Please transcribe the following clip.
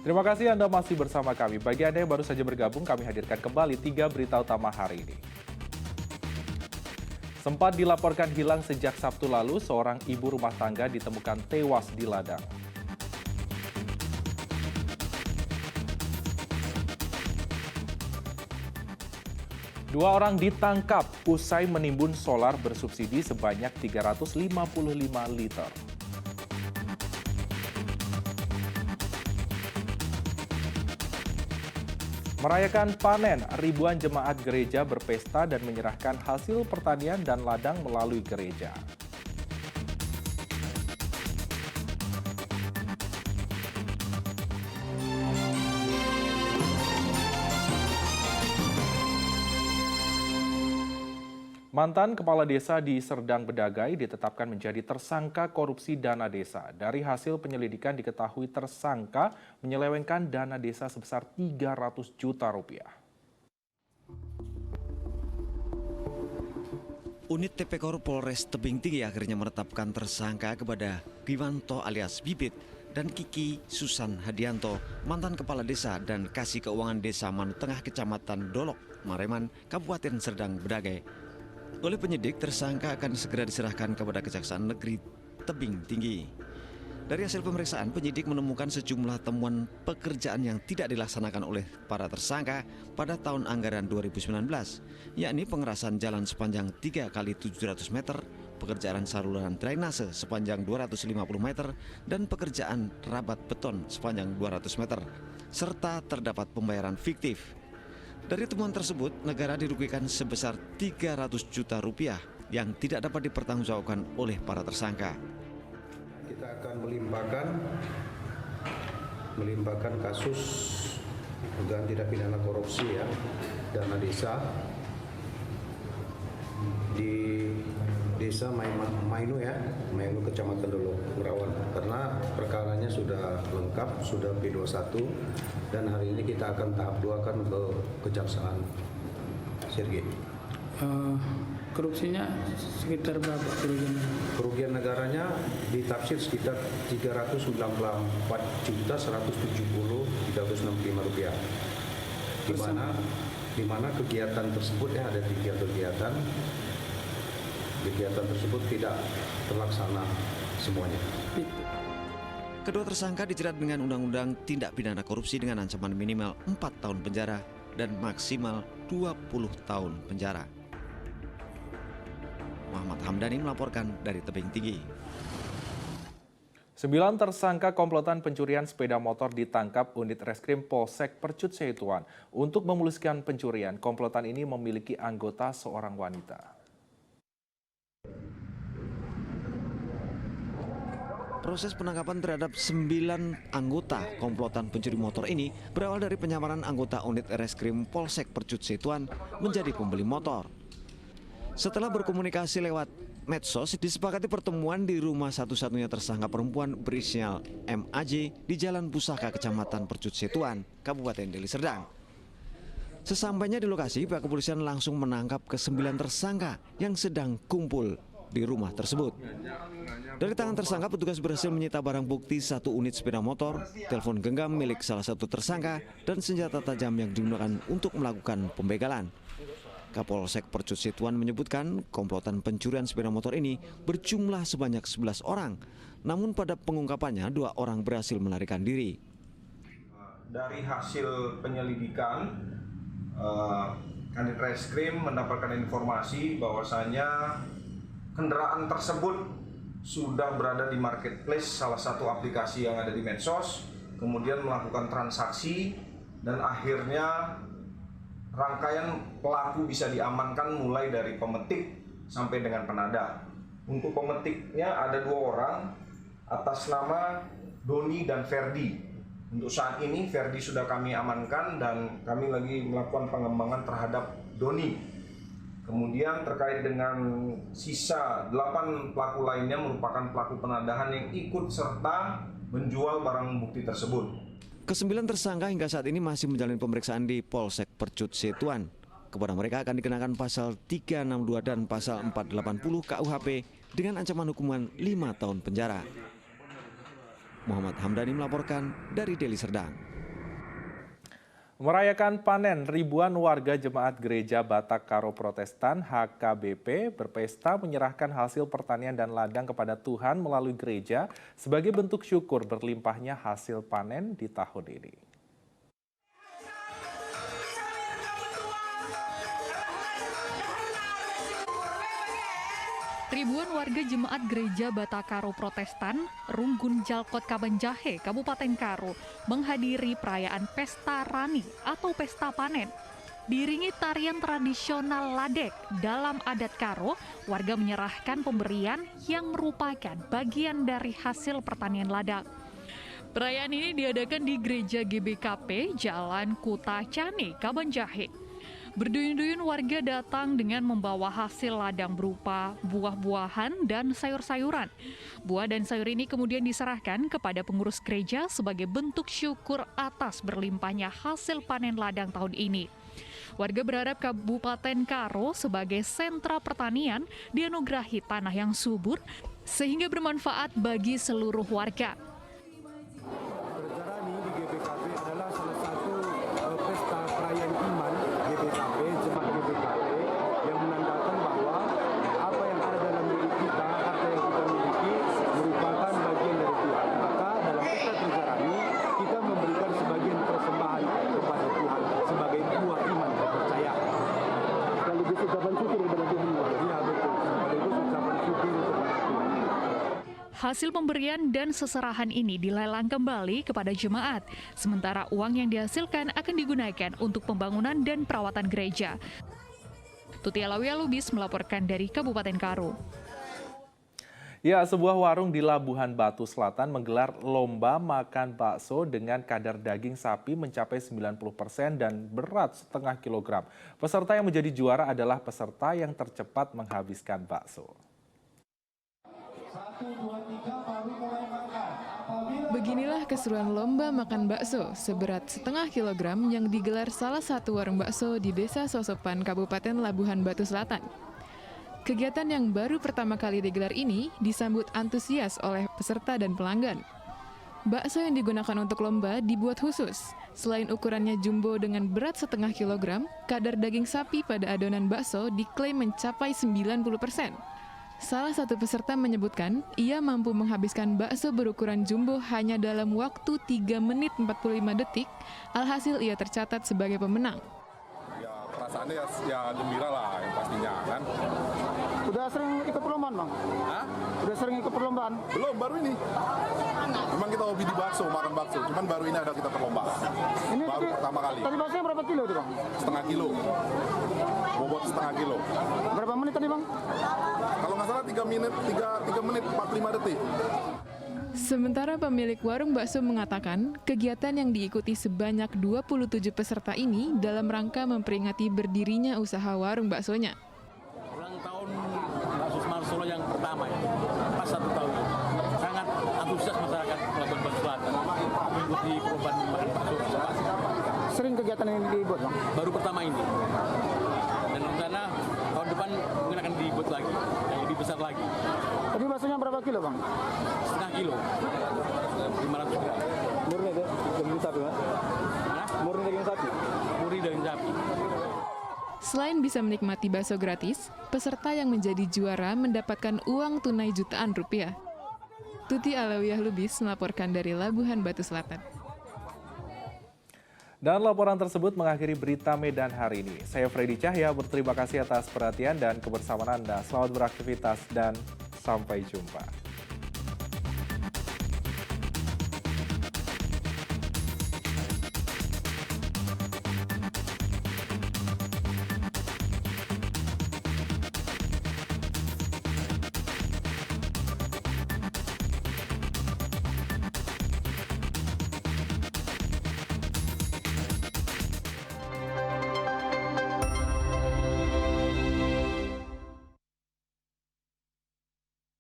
Terima kasih Anda masih bersama kami. Bagi Anda yang baru saja bergabung, kami hadirkan kembali 3 berita utama hari ini. Sempat dilaporkan hilang sejak Sabtu lalu, seorang ibu rumah tangga ditemukan tewas di ladang. Dua orang ditangkap usai menimbun solar bersubsidi sebanyak 355 liter. Merayakan panen, ribuan jemaat gereja berpesta dan menyerahkan hasil pertanian dan ladang melalui gereja. Mantan kepala desa di Serdang Bedagai ditetapkan menjadi tersangka korupsi dana desa. Dari hasil penyelidikan diketahui tersangka menyelewengkan dana desa sebesar 300 juta rupiah. Unit Tipekor Polres Tebing Tinggi akhirnya menetapkan tersangka kepada Biwanto alias Bibit dan Kiki Susan Hadianto, mantan kepala desa dan kasih keuangan desa Manu Tengah Kecamatan Dolok, Mareman, Kabupaten Serdang Bedagai. Oleh penyidik, tersangka akan segera diserahkan kepada Kejaksaan Negeri Tebing Tinggi. Dari hasil pemeriksaan, penyidik menemukan sejumlah temuan pekerjaan yang tidak dilaksanakan oleh para tersangka pada tahun anggaran 2019, yakni pengerasan jalan sepanjang 3 x 700 meter, pekerjaan saluran drainase sepanjang 250 meter, dan pekerjaan rabat beton sepanjang 200 meter, serta terdapat pembayaran fiktif. Dari temuan tersebut, negara dirugikan sebesar 300 juta rupiah yang tidak dapat dipertanggungjawabkan oleh para tersangka. Kita akan melimpahkan kasus dugaan tindak pidana korupsi dana desa di Desa Mainu Kecamatan Dolok, Merawan. Karena perkaranya sudah lengkap, sudah P21 dan hari ini kita akan tahap 2 akan ke Kejaksaan Sirgi. Korupsinya sekitar berapa kerugian? Kerugian negaranya ditafsir sekitar 394.170.365 rupiah. Di mana kegiatan tersebut ada 3 kegiatan. Kegiatan tersebut tidak terlaksana semuanya. Kedua tersangka dijerat dengan Undang-Undang Tindak Pidana Korupsi dengan ancaman minimal 4 tahun penjara dan maksimal 20 tahun penjara. Muhammad Hamdani melaporkan dari Tebing Tinggi. 9 tersangka komplotan pencurian sepeda motor ditangkap unit reskrim Polsek Percut Setuan. Untuk memuluskan pencurian, komplotan ini memiliki anggota seorang wanita. Proses penangkapan terhadap 9 anggota komplotan pencuri motor ini berawal dari penyamaran anggota unit reskrim Polsek Percut Setuan menjadi pembeli motor. Setelah berkomunikasi lewat medsos, disepakati pertemuan di rumah satu-satunya tersangka perempuan berinisial MAJ di Jalan Pusaka, Kecamatan Percut Setuan, Kabupaten Deli Serdang. Sesampainya di lokasi, pihak kepolisian langsung menangkap ke-9 tersangka yang sedang kumpul di rumah tersebut. Dari tangan tersangka, petugas berhasil menyita barang bukti 1 unit sepeda motor, telepon genggam milik salah satu tersangka, dan senjata tajam yang digunakan untuk melakukan pembegalan. Kapolsek Percut Setuan menyebutkan komplotan pencurian sepeda motor ini berjumlah sebanyak 11 orang, namun pada pengungkapannya 2 orang berhasil melarikan diri. Dari hasil penyelidikan, Kanit Reskrim mendapatkan informasi bahwasanya kendaraan tersebut sudah berada di marketplace, salah satu aplikasi yang ada di medsos, kemudian melakukan transaksi, dan akhirnya rangkaian pelaku bisa diamankan mulai dari pemetik sampai dengan penada. Untuk pemetiknya ada 2 orang atas nama Doni dan Ferdi. Untuk saat ini Ferdi sudah kami amankan dan kami lagi melakukan pengembangan terhadap Doni. Kemudian terkait dengan sisa 8 pelaku lainnya merupakan pelaku penadahan yang ikut serta menjual barang bukti tersebut. Ke-9 tersangka hingga saat ini masih menjalani pemeriksaan di Polsek Percut Setuan. Kepada mereka akan dikenakan pasal 362 dan pasal 480 KUHP dengan ancaman hukuman 5 tahun penjara. Muhammad Hamdani melaporkan dari Deli Serdang. Merayakan panen, ribuan warga Jemaat Gereja Batak Karo Protestan HKBP berpesta menyerahkan hasil pertanian dan ladang kepada Tuhan melalui gereja sebagai bentuk syukur berlimpahnya hasil panen di tahun ini. Ribuan warga Jemaat Gereja Batak Karo Protestan, Runggun Jalkot Kabanjahe, Kabupaten Karo, menghadiri perayaan Pesta Rani atau Pesta Panen. Diiringi tarian tradisional ladek dalam adat Karo, warga menyerahkan pemberian yang merupakan bagian dari hasil pertanian ladang. Perayaan ini diadakan di Gereja GBKP Jalan Kuta Cane, Kabanjahe. Berduyun-duyun warga datang dengan membawa hasil ladang berupa buah-buahan dan sayur-sayuran. Buah dan sayur ini kemudian diserahkan kepada pengurus gereja sebagai bentuk syukur atas berlimpahnya hasil panen ladang tahun ini. Warga berharap Kabupaten Karo sebagai sentra pertanian dianugerahi tanah yang subur sehingga bermanfaat bagi seluruh warga. Rani di GBKP adalah salah satu pesta perayaan iman GBKP, Jemaat GBKP, yang menandakan bahwa apa yang ada dalam diri kita, harta yang kita miliki, merupakan bagian dari Tuhan. Maka dalam pesta Rani, kita memberikan sebagian persembahan kepada Tuhan sebagai buah iman dan kepercayaan. Sekaligus ucapan syukur kepada Tuhan. Iya betul, sekaligus ucapan syukur kepada Tuhan. Hasil pemberian dan seserahan ini dilelang kembali kepada jemaat, sementara uang yang dihasilkan akan digunakan untuk pembangunan dan perawatan gereja. Tuti Alawiyah Lubis melaporkan dari Kabupaten Karo. Ya, sebuah warung di Labuhan Batu Selatan menggelar lomba makan bakso dengan kadar daging sapi mencapai 90% dan berat setengah kilogram. Peserta yang menjadi juara adalah peserta yang tercepat menghabiskan bakso. Beginilah keseruan lomba makan bakso seberat setengah kilogram yang digelar salah satu warung bakso di Desa Sosopan, Kabupaten Labuhan Batu Selatan. Kegiatan yang baru pertama kali digelar ini disambut antusias oleh peserta dan pelanggan. Bakso yang digunakan untuk lomba dibuat khusus. Selain ukurannya jumbo dengan berat setengah kilogram, kadar daging sapi pada adonan bakso diklaim mencapai 90%. Salah satu peserta menyebutkan ia mampu menghabiskan bakso berukuran jumbo hanya dalam waktu 3 menit 45 detik, alhasil ia tercatat sebagai pemenang. Ya perasaannya ya gembira lah yang pastinya kan. Udah sering ikut perlombaan, Bang? Hah? Udah sering ikut perlombaan? Belum, baru ini. Memang kita hobi di bakso, makan bakso, cuman baru ini ada kita perlombaan. Ini baru pertama kali. Tadi baksonya berapa kilo tuh, Bang? Setengah kilo. Bobot setengah kilo. Berapa menit tadi, Bang? Kalau nggak salah 3 menit 45 detik. Sementara pemilik warung bakso mengatakan, kegiatan yang diikuti sebanyak 27 peserta ini dalam rangka memperingati berdirinya usaha warung baksonya. Ulang tahun bakso Semarang Solo yang pertama ya, pas 1 tahun. Sangat antusias masyarakat Labuhan Batu Selatan mengikuti perubahan makan bakso. Sering kegiatan yang dibuat, Bang? Baru pertama ini. Dan rencana tahun depan mungkin akan dibuat lagi, yang lebih besar lagi. Tadi baksonya berapa kilo, Bang? Setengah kilo, 500 gram. Murni daging sapi, Mas? Murni daging sapi? Murni daging sapi. Selain bisa menikmati bakso gratis, peserta yang menjadi juara mendapatkan uang tunai jutaan rupiah. Tuti Alawiyah Lubis melaporkan dari Labuhan Batu Selatan. Dan laporan tersebut mengakhiri berita Medan hari ini. Saya Freddy Cahya, berterima kasih atas perhatian dan kebersamaan Anda. Selamat beraktivitas dan sampai jumpa.